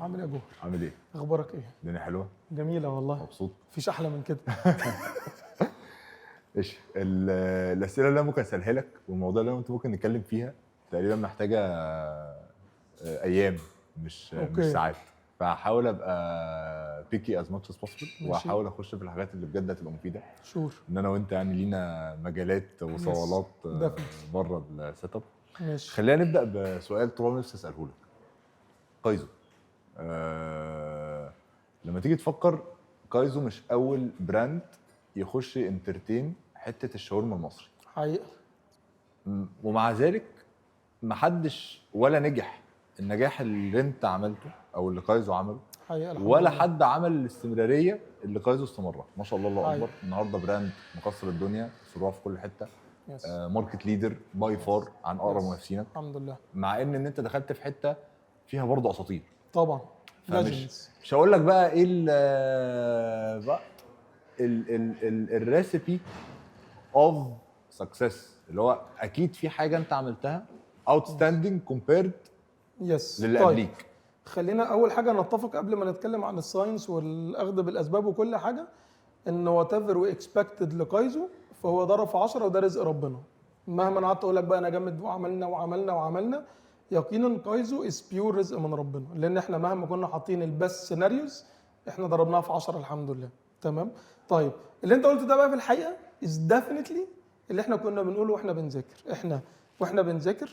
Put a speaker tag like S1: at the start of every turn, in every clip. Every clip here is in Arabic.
S1: عامل ايه يا جوهر؟
S2: عامل ايه؟
S1: اخبارك ايه؟
S2: الدنيا حلوه؟
S1: جميله والله.
S2: مبسوط؟
S1: مفيش احلى من كده.
S2: ايش الاسئله اللي انا ممكن اسالها لك والموضوع اللي انت ممكن نتكلم فيها تقريبا محتاجه ايام مش
S1: اوكي.
S2: ساعات. فهحاول ابقى بيكي از ماتش از بوسيبل
S1: ماشي.
S2: وهحاول اخش في الحاجات اللي بجد هتبقى مفيده،
S1: شور.
S2: ان انا وانت يعني لينا مجالات وصوالات
S1: definitely.
S2: بره السيت اب.
S1: ماشي.
S2: خلينا نبدا بسؤال طول عمري نفسي اساله لك. كايزو، لما تيجي تفكر، كايزو مش اول براند يخش انترتين حته الشاورما المصري،
S1: حقيقه.
S2: ومع ذلك محدش ولا نجح النجاح اللي انت عملته او اللي كايزو عمله،
S1: حقيقه الحمد
S2: ولا
S1: لله.
S2: حد عمل الاستمراريه اللي كايزو استمرها. ما شاء الله، الله
S1: حقيقة.
S2: اكبر. النهارده براند مكسر الدنيا، فروع في كل حته،
S1: يس.
S2: ماركت ليدر باي فار عن اقرب
S1: يس.
S2: منافسينك،
S1: الحمد لله.
S2: مع ان انت دخلت في حته فيها برضه اساطير.
S1: طبعا.
S2: فمش
S1: legends.
S2: مش هقول لك بقى ايه بقى الريسيبي اوف سكسس، اللي هو اكيد في حاجه انت عملتها اوتستاندينج كومبيرد
S1: يس.
S2: للي
S1: طيب.
S2: قبليك.
S1: خلينا اول حاجه نتفق قبل ما نتكلم عن الساينس والاخذ بالاسباب وكل حاجه، ان وات ايفر وي اكسبكتد لكايزو فهو ضرب في 10 وده رزق ربنا. مهما انا قعدت اقول لك بقى انا جامد وعملنا وعملنا وعملنا، يقينا كايزو از بيور رزق من ربنا، لان احنا مهما كنا حاطين البست سيناريوز احنا ضربناها في 10 الحمد لله. تمام. طيب اللي انت قلته ده بقى في الحقيقه از ديفينتلي اللي احنا كنا بنقوله واحنا بنذاكر. واحنا بنذاكر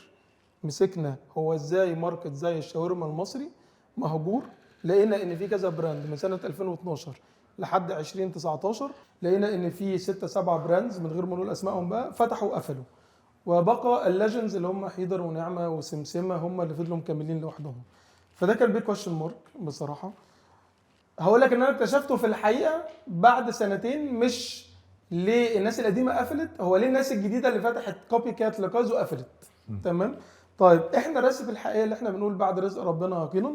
S1: مسكنا هو ازاي ماركت زي الشاورما المصري مهجور. لقينا ان في كذا براند من سنه 2012 لحد 2019، لقينا ان في 6 7 براندز من غير ما نقول اسمائهم بقى فتحوا وقفلوا، وبقى الليجندز اللي هم حيدر ونعمه وسمسمه هم اللي فضلوا مكملين لوحدهم. فده كان بيج كويشن مارك بصراحه. هقول لك ان انا اكتشفته في الحقيقه بعد سنتين، مش ليه الناس القديمه قفلت، هو ليه الناس الجديده اللي فتحت كوبي كات لكازو قفلت. تمام. طيب احنا راسب الحقيقه اللي احنا بنقول بعد رزق ربنا يقينا،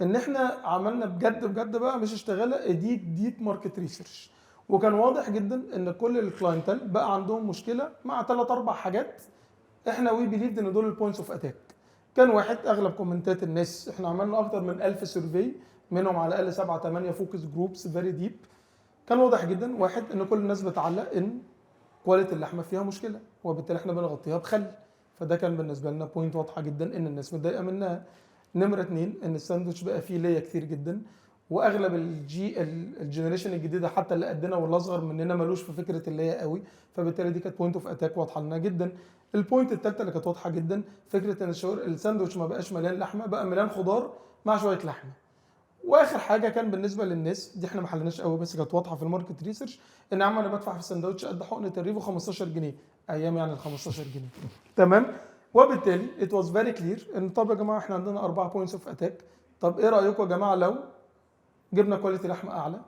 S1: ان احنا عملنا بجد بقى مش اشتغالة ديب ماركت ريسيرش، وكان واضح جدا ان كل الكلاينتال بقى عندهم مشكله مع 3 4 حاجات. احنا وي بيليفد ان دول البوينتس اوف اتاك. كان واحد، اغلب كومنتات الناس، احنا عملنا اكتر من 1000 سيرفي منهم على الاقل 7 8 فوكس جروبس فيري ديب. كان واضح جدا واحد ان كل الناس بتعلق ان كواليتي اللحمه فيها مشكله، وبالتالي احنا بنغطيها بخل. فده كان بالنسبه لنا بوينت واضحه جدا ان الناس متضايقه منها. نمره 2 ان الساندوتش بقى فيه ليا كتير جدا، واغلب الجنريشن الجديده حتى اللي قدنا واللي اصغر مننا ملوش في فكره الليا قوي، فبالتالي دي كانت بوينت اوف اتاك واضحه لنا جدا. البوينت الثالثه اللي كانت واضحه جدا فكره ان الساندوتش ما بقاش مليان لحمه، بقى مليان خضار مع شويه لحمه. واخر حاجه كان بالنسبه للناس دي احنا ما حلناش قوي بس كانت واضحه في الماركت ريسيرش، ان عم انا بدفع في الساندوتش قد حقنه الريفو 15 جنيه ايام، يعني ال 15 جنيه. تمام. وبالتالي ات واز فيري كلير ان طب يا جماعه احنا عندنا 4 بوينتس اوف اتاك. طب ايه رايكم يا جماعه لو جبنا كواليتي لحمه اعلى،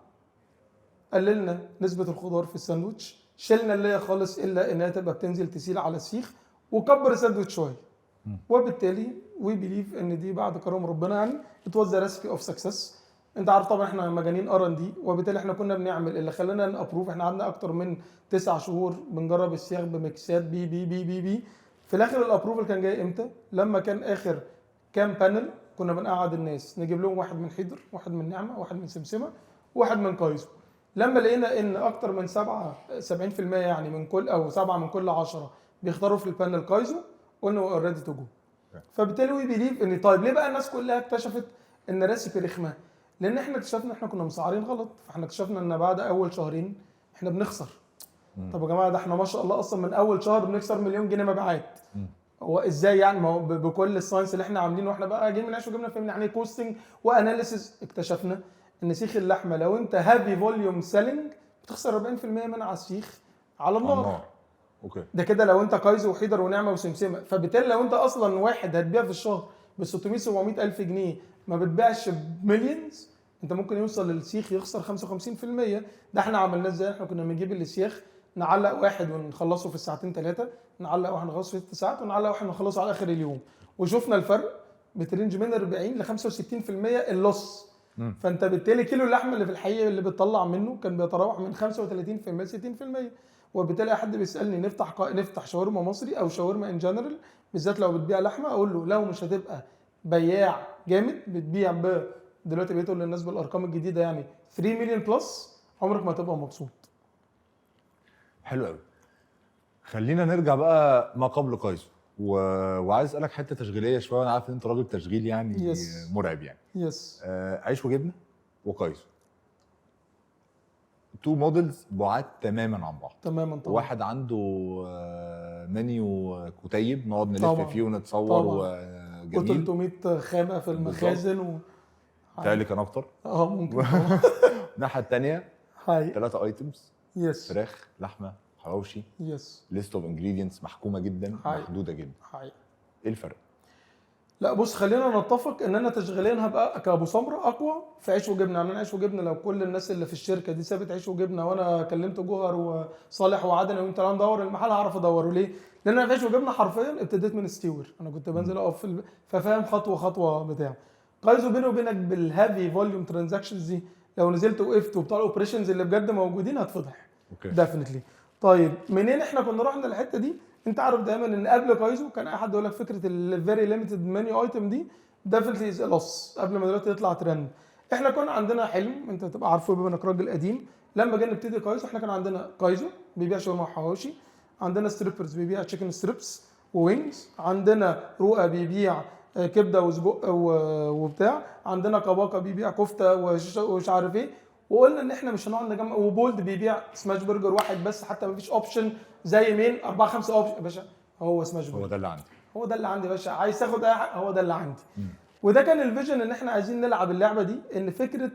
S1: قللنا نسبه الخضار في الساندوتش، شلنا اللي هي خالص الا انها تبقى بتنزل تسيل على السيخ، وكبر الساندوتش شويه. وبالتالي وي بيليف ان دي بعد كرم ربنا يعني ات واز ذا ريسبي اوف سكسس. انت عارف طبعا احنا مجانين ار ان دي، وبالتالي احنا كنا بنعمل اللي خلانا نابروف. احنا قعدنا اكتر من 9 شهور بنجرب السياخ بميكسات بي بي بي بي بي في الاخر الابروفل كان جاي امتى؟ لما كان اخر كام بانل كنا بنقعد الناس نجيب لهم واحد من حيدر، واحد من نعمه، واحد من سمسمه، واحد من كايزو. لما لقينا ان اكتر من 70% يعني من كل، او 7 من كل 10 بيختاروا في البانل كايزو، قلنا وي ار ريدي تو جو. فبالتالي وي بيليف ان طيب ليه بقى الناس كلها اكتشفت ان ريسيبي رخمه؟ لان احنا اكتشفنا احنا كنا مسعرين غلط. فاحنا اكتشفنا ان بعد اول شهرين احنا بنخسر. طب يا جماعه ده احنا ما شاء الله اصلا من اول شهر بنكسر مليون جنيه مبيعات. هو ازاي يعني؟ ما هو بكل الساينس اللي احنا عاملينه واحنا بقى جايين من عيش وجبنا فهمنا يعني كوستنج واناليسيس، اكتشفنا ان سيخ اللحمه لو انت هافي فوليوم سيلينج بتخسر 40% من على السيخ على النار.
S2: اوكي.
S1: ده كده لو انت كايزو وحيدر ونعمه وسمسمه. فبالتالي لو انت اصلا واحد هتبيع في الشهر ب 600 700 الف جنيه ما بتبيعش بمليونز، انت ممكن يوصل للسيخ يخسر 55%. ده احنا عملناه ازاي؟ احنا كنا بنجيب السياخ نعلق واحد ونخلصه في الساعتين 3، نعلق واحد نخلصه في 6 ساعات، ونعلق واحد نخلصه على اخر اليوم، وشفنا الفرق بترنج من 40 ل 65% اللص. فانت بالتالي كيلو اللحمه اللي في الحقيقه اللي بتطلع منه كان بيتراوح من 35% ل 60%. وبالتالي اي حد بيسالني نفتح شاورما مصري او شاورما ان جنرال، بالذات لو بتبيع لحمه، اقول له لو مش هتبقى بياع جامد بتبيع ب دلوقتي بقيت اقول للناس بالارقام الجديده يعني 3 مليون بلس، عمرك ما هتبقى مبسوط.
S2: حلو قوي. خلينا نرجع بقى ما قبل كايزو وعايز اسالك حته تشغيليه شويه. انا عارف ان انت راجل تشغيل يعني
S1: Yes.
S2: مرعب يعني.
S1: يس
S2: عيش وجبنه وكايزو، تو موديلز بعاد تماما عن بعض.
S1: تماما طبعا.
S2: واحد عنده منيو كتيب نقعد نلف
S1: طبعا.
S2: فيه ونتصور
S1: طبعا.
S2: وجميل.
S1: و300 خامه في المخازن
S2: بتهيألي كان اكتر.
S1: ممكن طبعا.
S2: الناحيه الثانيه
S1: هاي
S2: 3 ايتمز،
S1: يس
S2: فراخ، لحمه، حواوشي،
S1: يس
S2: ليست اوف انجريدينتس محكومه جدا،
S1: هاي.
S2: محدوده جدا.
S1: هاي.
S2: ايه الفرق؟
S1: لا بص، خلينا نتفق ان انا تشغيليا هبقى كابو سمره اقوى في عيش وجبنه. يعني انا عيش وجبنه لو كل الناس اللي في الشركه دي سابت عيش وجبنه وانا كلمت جوهر وصالح وعدني وانت تعالى ندور المحل، هعرف ادوره ليه؟ لان انا في عيش وجبنه حرفيا ابتديت من ستيور. انا كنت بنزل اقف ففاهم خطوه خطوه بتاع. كايزو بيني وبينك بالهافي فوليوم ترانزاكشنز دي لو نزلت وقفت وبتاع الاوبريشنز اللي بجد موجودين هتفضح.
S2: اوكي.
S1: ديفنتلي. طيب منين احنا كنا رحنا للحته دي؟ انت عارف دايما ان قبل كايزو كان اي حد يقول لك فكره الفيري ليميتد منيو ايتم دي ديفنتلي از لوس قبل ما دلوقتي يطلع ترند. احنا كنا عندنا حلم انت تبقى عارفه بما انك راجل قديم. لما جينا نبتدي كايزو احنا كان عندنا كايزو بيبيع شاورما وحواوشي، عندنا ستريبرز بيبيع تشيكن ستريبس ووينجز، عندنا رؤى بيبيع كبده وسجق وبتاع، عندنا كباكا بيبيع كفته ومش عارف ايه. وقلنا ان احنا مش هنقعد نجمع. وبولد بيبيع سماش برجر واحد بس، حتى ما فيش اوبشن زي مين 4 5 اوبشن يا باشا، هو سماش برجر.
S2: هو ده اللي عندي.
S1: هو ده اللي عندي يا باشا، عايز تاخد اي حاجه هو ده اللي عندي. وده كان الفيجن ان احنا عايزين نلعب اللعبه دي. ان فكره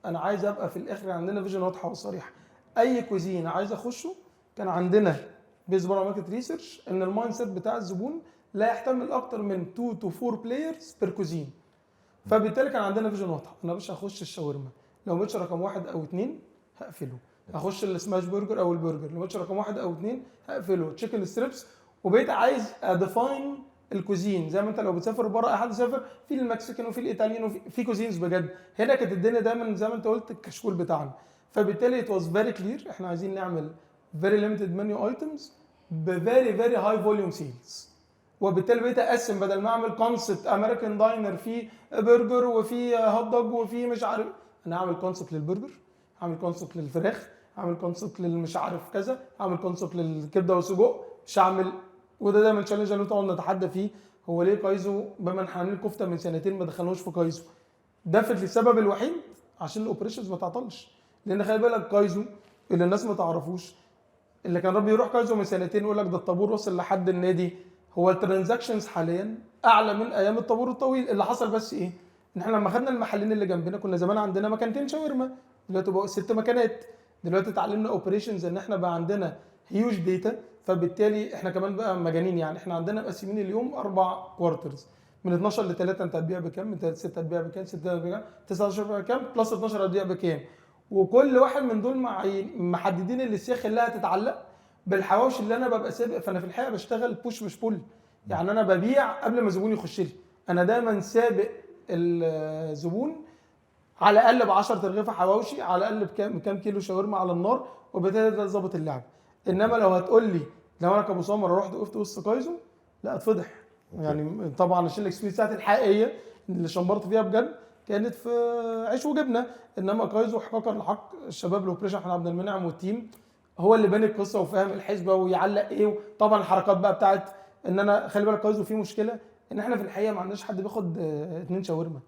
S1: انا عايز ابقى في الاخر عندنا فيجن واضحه وصريحه. اي كوزين عايز اخشه كان عندنا بيز بره ماركت ريسيرش ان المايند سيت بتاع الزبون لا يحتمل اكتر من 2 to 4 بلايرز بير كوزين. فبالتالي كان عندنا فيجن واضحه. انا مش هخش الشاورما لو مش رقم 1 أو 2 هقفله. هخش السماش برجر او البرجر لو مش رقم 1 أو 2 هقفله. تشيكن ستريبس. وبقيت عايز اديفاين الكوزين زي ما انت لو بتسافر بره اي حد يسافر في المكسيكان وفي الايطاليان وفي كوزينز بجد. هنا كانت الدنيا دايما زي ما انت قلت الكشكول بتاعنا. فبالتالي ات واز فيري كلير احنا عايزين نعمل فيري ليميتد منيو ايتمز بفيري فيري هاي فوليوم سيلز. وبالتالي بقيت اقسم بدل ما اعمل كونسبت امريكان داينر فيه برجر وفي هوت دوج وفي مش عارف، انا اعمل كونسبت للبرجر، اعمل كونسبت للفراخ، اعمل كونسبت للمش عارف كذا، اعمل كونسبت للكبده والسجق، مش هعمل. وده دايما التشالنج اللي طبعا نتحدى فيه. هو ليه كايزو بما ان احنا عاملين كفته من سنتين ما دخلناش في كايزو؟ ده في السبب الوحيد عشان الاوبريشنز ما تعطلش. لان خلي بالك كايزو اللي الناس ما تعرفوش، اللي كان ربي يروح كايزو من سنتين يقول لك ده الطابور وصل لحد النادي. هو الترانزاكشنز حاليا اعلى من ايام الطابور الطويل. اللي حصل بس ايه؟ ان احنا لما خدنا المحلين اللي جنبنا كنا زمان عندنا مكانتين شاورما، دلوقتي بقوا 6 مكانات. دلوقتي اتعلمنا اوبريشنز ان احنا بقى عندنا هيوج داتا. فبالتالي احنا كمان بقى مجانين. يعني احنا عندنا مقسمين اليوم 4 كوارترز، من 12 ل 3 انت هتبيع بكام، من 3 ل 6 هتبيع بكام، 6 هتبيع بكام، 19 هتبيع بكام، بلس 12 هتبيع بكام. وكل واحد من دول محددين السياخ اللي هتتعلق بالحواوشي اللي انا ببقى سابق. فانا في الحقيقه بشتغل بوش مش بول. يعني انا ببيع قبل ما الزبون يخش لي. انا دايما سابق الزبون على الاقل ب 10 ترغيفه حواوشي، على الاقل بكام كيلو شاورما على النار. وبالتالي ده ظابط اللعب. انما لو هتقول لي لو انا كابو سمر رحت وقفت وسط كايزو لا اتفضح. يعني طبعا عشان الاكسبيرينس بتاعتي الحقيقيه اللي شمرت فيها بجد كانت في عيش وجبنه. انما كايزو حقا لحق الشباب الاوبريشن احمد عبد المنعم والتيم هو اللي باني القصه وفاهم الحسبه ويعلق ايه. طبعا الحركات بقى بتاعت ان انا خلي بالك كايزو فيه مشكله ان احنا في الحقيقه ما عندناش حد بياخد 2 شاورما.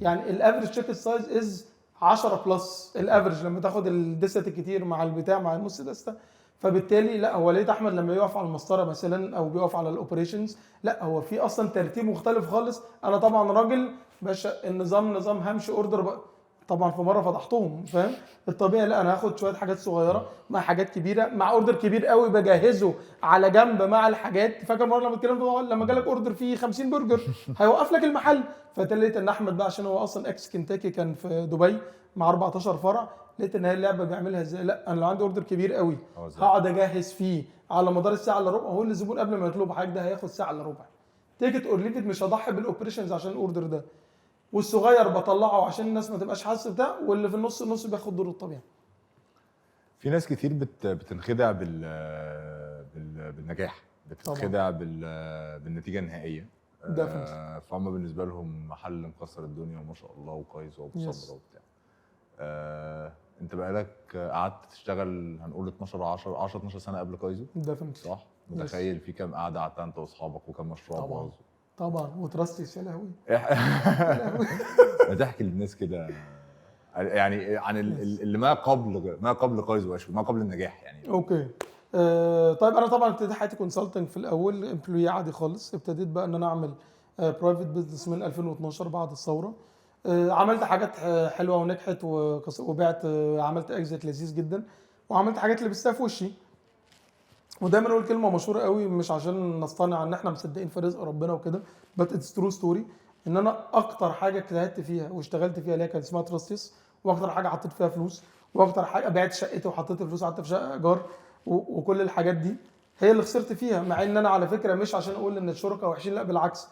S1: يعني الافريج تشيكن سايز از 10 بلس الافريج لما تاخد الدست الكتير مع البتاع مع النص دسته. فبالتالي لا هو لقيت احمد لما يقف على المسطره مثلا او بيقف على الاوبريشنز لا هو في اصلا ترتيب مختلف خالص. انا طبعا راجل باشا النظام نظام همشي اوردر بقى. طبعا في مره فضحتهم فاهم. الطبيعي لا انا هاخد شويه حاجات صغيره مع حاجات كبيره مع اوردر كبير قوي بجهزه على جنب مع الحاجات. فاكر مره لما اتكلمت لما جالك اوردر فيه 50 برجر هيوقف لك المحل. فتلاقيت ان احمد بقى عشان هو اصلا اكس كنتاكي كان في دبي مع 14 فرع. لقيت ان هي اللعبه بيعملها ازاي. لا انا لو عندي اوردر كبير قوي هقعد اجهز فيه على مدار الساعه الا ربع. هو الزبون قبل ما يطلب حاجه ده هياخد ساعه الا ربع. تيكت اور ليفت مش هضحي بالاوبريشنز عشان الاوردر ده. والصغير بطلعه عشان الناس ما تبقاش حاسه بتاع. واللي في النص بياخد دوره الطبيعي.
S2: في ناس كتير بتنخدع بالنجاح، بتنخدع بالنتيجه النهائيه. فهم بالنسبه لهم محل مكسر الدنيا وما شاء الله وكايزو وابو
S1: Yes.
S2: صبره وبتاع. انت بقالك قعدت تشتغل هنقول 12 سنه قبل كايزو
S1: definitely.
S2: صح؟ متخيل في كام قعده قعدتها انت واصحابك وكام مشروع
S1: طبعا.
S2: باظ؟
S1: طبعا وتراستي يا لهوي.
S2: ما تحكي للناس كده يعني عن اللي ما قبل كايزو واشو، ما قبل النجاح يعني.
S1: اوكي. طيب انا طبعا ابتديت حياتي كونسلتنج في الاول، امبلوي عادي خالص. ابتديت بقى ان انا اعمل برايفت بزنس من 2012 بعد الثوره. عملت حاجات حلوه ونجحت وبعت. عملت اكزيت لذيذ جدا، وعملت حاجات لبستها في وشي. ودايما اقول كلمه مشهوره قوي، مش عشان نصطنع ان احنا مصدقين في رزق ربنا وكده، بس اتس ترو ستوري. ان انا اكتر حاجه اجتهدت فيها واشتغلت فيها اللي هي كانت اسمها تراستيس، واكتر حاجه حطيت فيها فلوس، واكتر حاجه بعت شقتي وحطيت الفلوس قعدت في شقه ايجار وكل الحاجات دي هي اللي خسرت فيها. مع ان انا على فكره مش عشان اقول ان الشركاء وحشين، لا بالعكس.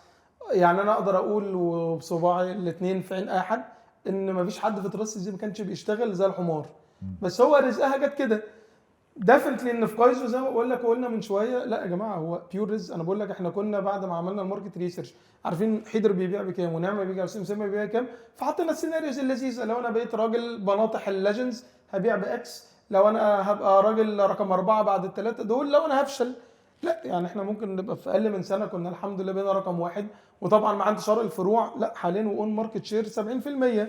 S1: يعني انا اقدر اقول وبصباعي الاثنين في عين اي حد ان مفيش حد في تراستيس دي ما كانش بيشتغل زي الحمار، بس هو رزقها جت كده. ديفنتلي ان في كايزو زي ما بقول لك وقلنا من شويه، لا يا جماعه هو بيور ريز. انا بقول لك احنا كنا بعد ما عملنا الماركت ريسيرش عارفين حيدر بيبيع بكام ونعمه بيبيع وسمسمه بيبيع كام، فحطينا السيناريوز اللذيذه. لو انا بقيت راجل بناطح الليجندز هبيع باكس، لو انا هبقى راجل رقم 4 بعد الثلاثه دول، لو انا هفشل لا يعني احنا ممكن نبقى في اقل من سنه كنا الحمد لله بينا رقم 1. وطبعا مع انتشار الفروع لا حاليا واون ماركت شير 70%.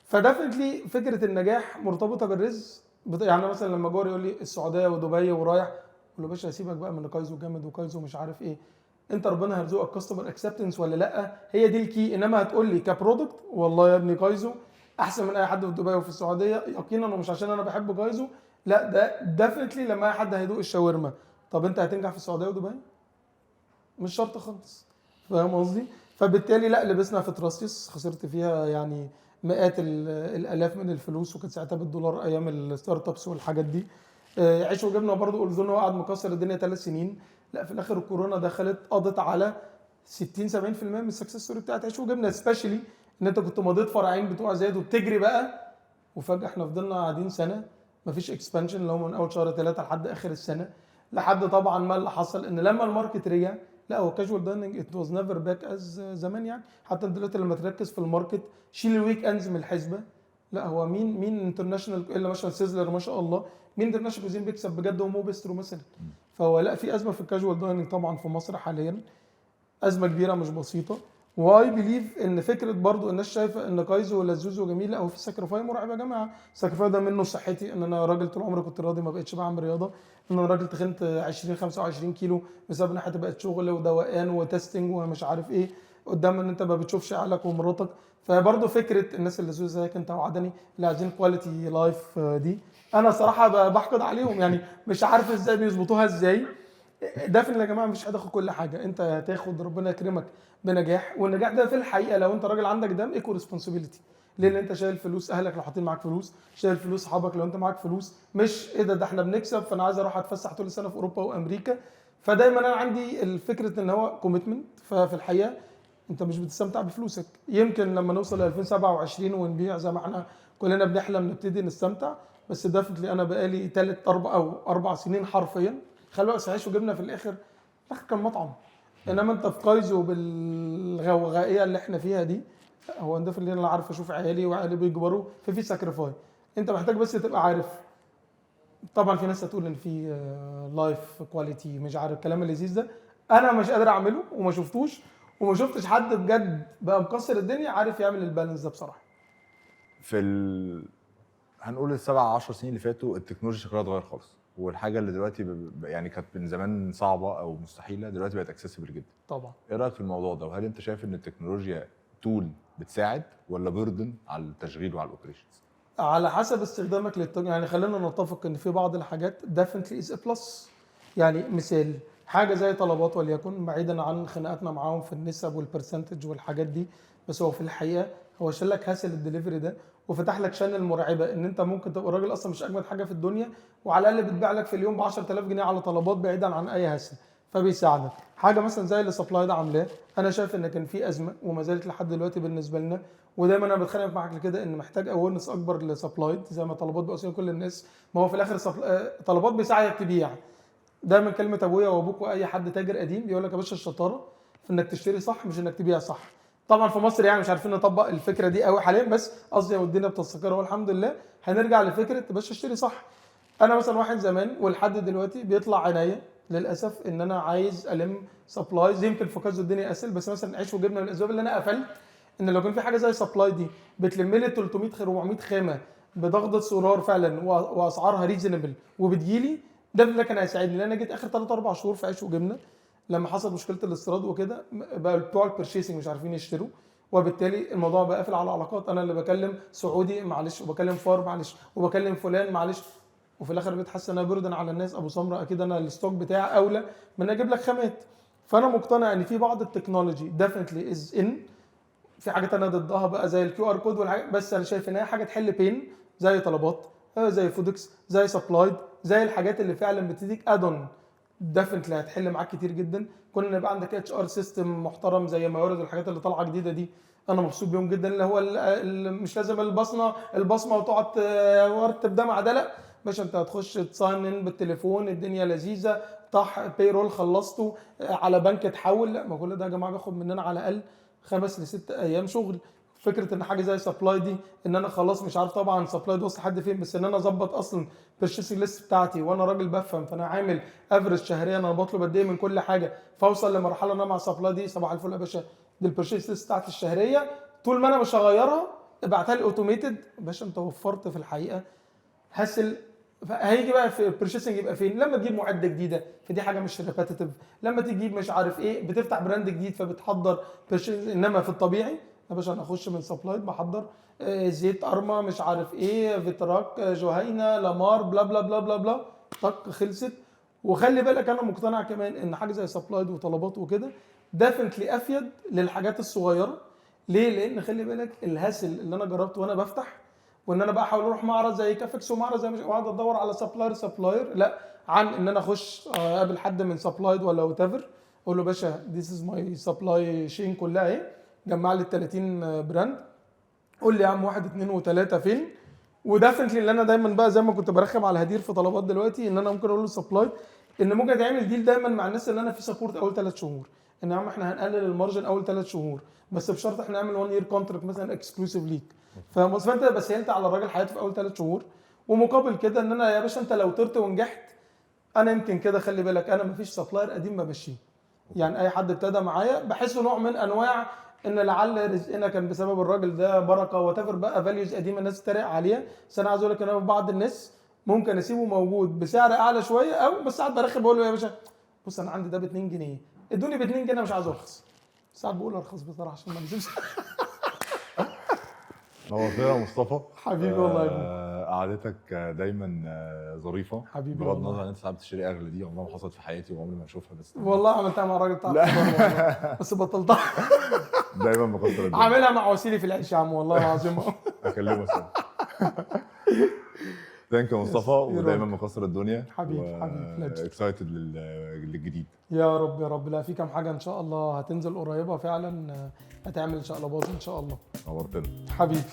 S1: فدفنتلي فكره النجاح مرتبطه بالرزق. يعني مثلا لما جوري يقول لي السعوديه ودبي ورايح، اقول له باشا سيبك بقى من كايزو جامد وكايزو مش عارف ايه، انت ربنا هيرزقك كاستمر اكسبتنس ولا لا، هي دي الكي. انما هتقول لي كبرودكت والله يا ابني كايزو احسن من اي حد في دبي وفي السعوديه يقينا، ومش عشان انا بحب كايزو، لا ده ديفنتلي لما اي حد هيدوق الشاورما. طب انت هتنجح في السعوديه ودبي؟ مش شرط خالص، فاهم قصدي؟ فبالتالي لا لبسنا في تراسيس خسرت فيها يعني مئات الالاف من الفلوس، وكانت ساعتها بالدولار ايام الستارت ابس والحاجات دي. عيش وجبنه برضو اورزون قعد مكسر الدنيا 3 سنين. لا في الاخر الكورونا دخلت قضت على 60 70% من السكسس ستوري بتاعت عيش وجبنه، سبيشالي ان انت كنت مضيت فرعين بتوع زياد وبتجري بقى، وفجاه احنا فضلنا قاعدين سنه مفيش اكسبانشن اللي هو من اول شهر 3 لحد اخر السنه. لحد طبعا ما اللي حصل ان لما الماركت رجع، لا هو كاجوال دايننج ات واز نيفر باك از زمان. يعني حتى دلوقتي لما تركز في الماركت شيل الويك اندز من الحسبه، لا هو مين انترناشونال الا مثلا سيزلر ما شاء الله، مين انترناشونال كوزين بيكسب بجد ومو بيسترو مثلا. فهو لا في ازمه في الكاجوال دايننج طبعا في مصر حاليا، ازمه كبيره مش بسيطه. واي بليف ان فكره برضو الناس شايفه ان كايزو ولزوزو جميل، لا هو في ساكرفاي مرعب يا جماعه. ساكرفاي ده منه صحتي، ان انا راجل طول عمري كنت راضي ما بقتش بعمل رياضه، ان انا راجل تخنت 20 25 كيلو بسبب ان حياتي بقت شغل ودوقان وتستنج ومش عارف ايه، قدام ان انت ما بتشوفش عقلك ومراتك. فبرضه فكره الناس اللي زيك انت وعدني اللي عايزين كواليتي لايف دي، انا صراحه بحقد عليهم يعني، مش عارف ازاي بيظبطوها ازاي. دافن يا جماعه مش هتاخد كل حاجه، انت هتاخد ربنا يكرمك بنجاح، والنجاح ده في الحقيقه لو انت راجل عندك دم ايكو ريسبونسبيلتي. ليه؟ لان انت شايل فلوس اهلك لو حاطين معاك فلوس، شايل فلوس صحابك لو انت معاك فلوس، مش ايه ده احنا بنكسب فانا عايز اروح اتفسح طول السنه في اوروبا وامريكا. فدايما انا عندي الفكره ان هو كوميتمنت. ففي الحقيقه انت مش بتستمتع بفلوسك، يمكن لما نوصل ل 2027 ونبيع زي ما احنا كلنا بنحلم نبتدي نستمتع. بس ديفنتلي انا بقالي 4 سنين حرفيا، خلي بالك صحيح وجبنا في الاخر كان مطعم. انما انت في كايزو بالغوغائيه اللي احنا فيها دي، هو ده في اللي انا عارف اشوف عيالي وعيالي بيكبروا ففي ساكريفاي. انت محتاج بس تبقى عارف. طبعا في ناس هتقول ان في لايف كواليتي مش عارف الكلام اللذيذ ده، انا مش قادر اعمله وما شفتوش، وما شفتش حد بجد بقى مكسر الدنيا عارف يعمل البالانس ده بصراحه.
S2: هنقول السبع 10 سنين اللي فاتوا التكنولوجيا شكلها اتغير خالص، والحاجه اللي دلوقتي يعني كانت من زمان صعبه او مستحيله دلوقتي بقت اكسسبل جدا.
S1: طبعا.
S2: ايه رايك في الموضوع ده؟ وهل انت شايف ان التكنولوجيا تول بتساعد ولا بيردن على التشغيل وعلى الاوبريشنز؟
S1: على حسب استخدامك للتكنولوجيا. يعني خلينا نتفق ان في بعض الحاجات definitely is a plus. يعني مثال حاجه زي طلبات وليكن، بعيدا عن خناقاتنا معاهم في النسب والبرسنتج والحاجات دي، بس هو في الحقيقه هو شال لك هاسل الدليفري ده وفتح لك شانل مرعبه ان انت ممكن تبقى راجل اصلا مش اجمد حاجه في الدنيا، وعلى الاقل بتبيع لك في اليوم ب 10000 جنيه على طلبات بعيدا عن اي هاسل، فبيساعدك. حاجه مثلا زي اللي سبلاي ده عاملاه، انا شايف ان كان في ازمه وما زالت لحد دلوقتي بالنسبه لنا، ودايما انا بتخانق معاك لكده ان محتاج اويرنس اكبر لسبلايد زي ما طلبات بقى كل الناس. ما هو في الاخر طلبات بيساعدك تبيع. دايما كلمه ابويا وابوك واي حد تاجر قديم بيقول لك يا باشا الشطاره في انك تشتري صح مش انك تبيع صح. طبعا في مصر يعني مش عارفين نطبق الفكره دي قوي حاليا، بس قصدي والدنيا بتستقر والحمد لله هنرجع لفكره يا باشا اشتري صح. انا مثلا واحد زمان ولحد دلوقتي بيطلع عينيا للاسف ان انا عايز الم سبلايز، يمكن في كذا الدنيا اسهل، بس مثلا عيش وجبنه من الاسباب اللي انا قفلت ان لو كان في حاجه زي سبلاي دي بتلم لي 300 400 خامه بضغطه زرار فعلا واسعارها ريزونبل وبتجيلي، ده كان هيساعدني. لان انا جيت اخر 3 4 شهور في عيش وجبنه لما حصل مشكله الاستيراد وكده بقى بتوع البرشيسنج مش عارفين يشتروا، وبالتالي الموضوع بقى قافل على علاقات. انا اللي بكلم سعودي معلش، وبكلم فار معلش، وبكلم فلان معلش، وفي الاخر بتحس ان انا بردن على الناس. ابو سمره اكيد انا الستوك بتاعي اولى من اجيب لك خامات. فانا مقتنع ان في بعض التكنولوجي ديفنتلي از ان، في حاجات انا ضدها بقى زي الكيو ار كود والحاجات، بس انا شايف ان هي حاجه تحل بين زي طلبات زي فودكس زي سبلايد زي الحاجات اللي فعلا بتديك ادون ديفنتلي هتحل معاك كتير جدا. كنا يبقى عندك اتش ار سيستم محترم زي موارد والحاجات اللي طالعه جديده دي انا مبسوط بيهم جدا، اللي هو مش لازم البصمه وتقعد ترتب ده مع ده، لا باشا انت هتخش تصاين ان بالتليفون الدنيا لذيذه، طح بيرول خلصته على بنك تحول، لا ما كل ده يا جماعه بياخد مننا على الاقل 5 ل6 ايام شغل. فكره ان حاجه زي سبلاي دي ان انا خلاص مش عارف طبعا سبلاي ده وصل لحد فين، بس ان انا اظبط اصلا البيرشيسنج ليست بتاعتي وانا راجل بفهم، فانا عامل افريج شهريا انا بطلب قد ايه من كل حاجه، فاوصل لمرحله ان انا مع سبلاي دي صباح الفل يا باشا دي البيرشيس ليست بتاعتي الشهريه، طول ما انا مش هغيرها ابعتها لي اوتوميتد يا باشا. انت وفرت في الحقيقه هسل. هيجي بقى في البرشيسنج يبقى فين؟ لما تجيب معده جديده فدي حاجه مش ريبيتيتيف، لما تجيب مش عارف ايه بتفتح براند جديد فبتحضر انما في الطبيعي يا باشا انا اخش من سبلايد بحضر زيت ارما مش عارف ايه فيتراك جهينه لامار بلا بلا بلا بلا بلا طق خلصت. وخلي بالك انا مقتنع كمان ان حاجه زي سبلايد وطلبات وكده ديفنتلي افيد للحاجات الصغيره. ليه؟ لان خلي بالك الهاسل اللي انا جربته وانا بفتح وان انا بقى احاول اروح معرض زي كافكس ومعرض زي واقعد ادور على سبلاير، لا عن ان انا اخش اقابل حد من سبلايد ولا وات ايفر اقول له باشا ذيس از ماي سبلاي شين كلها اهي، جمع لي ال 30 براند، قول لي يا عم 1 2 و3 فين. وديفنتلي اللي انا دايما بقى زي ما كنت برخم على هدير في طلبات دلوقتي ان انا ممكن اقول له سبلايد ان ممكن تعمل ديل دايما مع الناس اللي انا في سبورت اول 3 شهور، ان يا عم احنا هنقلل المارجن اول 3 شهور بس بشرط احنا نعمل 1 يير كونتراكت مثلا اكسكلوسيف ليك. فانت بس انت على الراجل حياته في اول 3 شهور، ومقابل كده ان انا يا باشا انت لو طرت ونجحت انا يمكن كده خلي بالك انا مفيش سبلاير قديم بمشيه. يعني اي حد ابتدى معايا بحسه نوع من انواع ان لعل رزقنا كان بسبب الراجل ده بركه وتفر بقى فاليوز قديمه الناس تتريق عليها، بس انا عايز اقول لك ان انا بعض الناس ممكن اسيبه موجود بسعر اعلى شويه او بس ساعات برخم بقول له يا باشا بص انا عندي ده ب 2 جنيه ادوني ب 2 جنيه مش عايز ارخص، ساعات بقول ارخص بصراحه عشان ما نكذبش.
S2: نورتنا يا مصطفى.
S1: حبيبي والله يا ابني.
S2: قعدتك دايما ظريفه
S1: حبيبي
S2: بغض
S1: والله.
S2: النظر ان انت ساعات بتشتري اغلى، دي عمرها ما حصلت في حياتي وعمري ما اشوفها، بس
S1: والله عملتها مع الراجل بتاع الخضار بس بطلتها.
S2: دايما مكسر الدنيا.
S1: عاملها مع وسيلي في العيش يا عم والله العظيم.
S2: اكلمه سوا. ثانك يو مصطفى، ودايما مكسر الدنيا.
S1: حبيبي
S2: اكسايتد للجديد.
S1: يا رب يا رب. لا في كام حاجه ان شاء الله هتنزل قريبه فعلا هتعمل شقلباظ ان شاء الله.
S2: نورتنا
S1: حبيبي.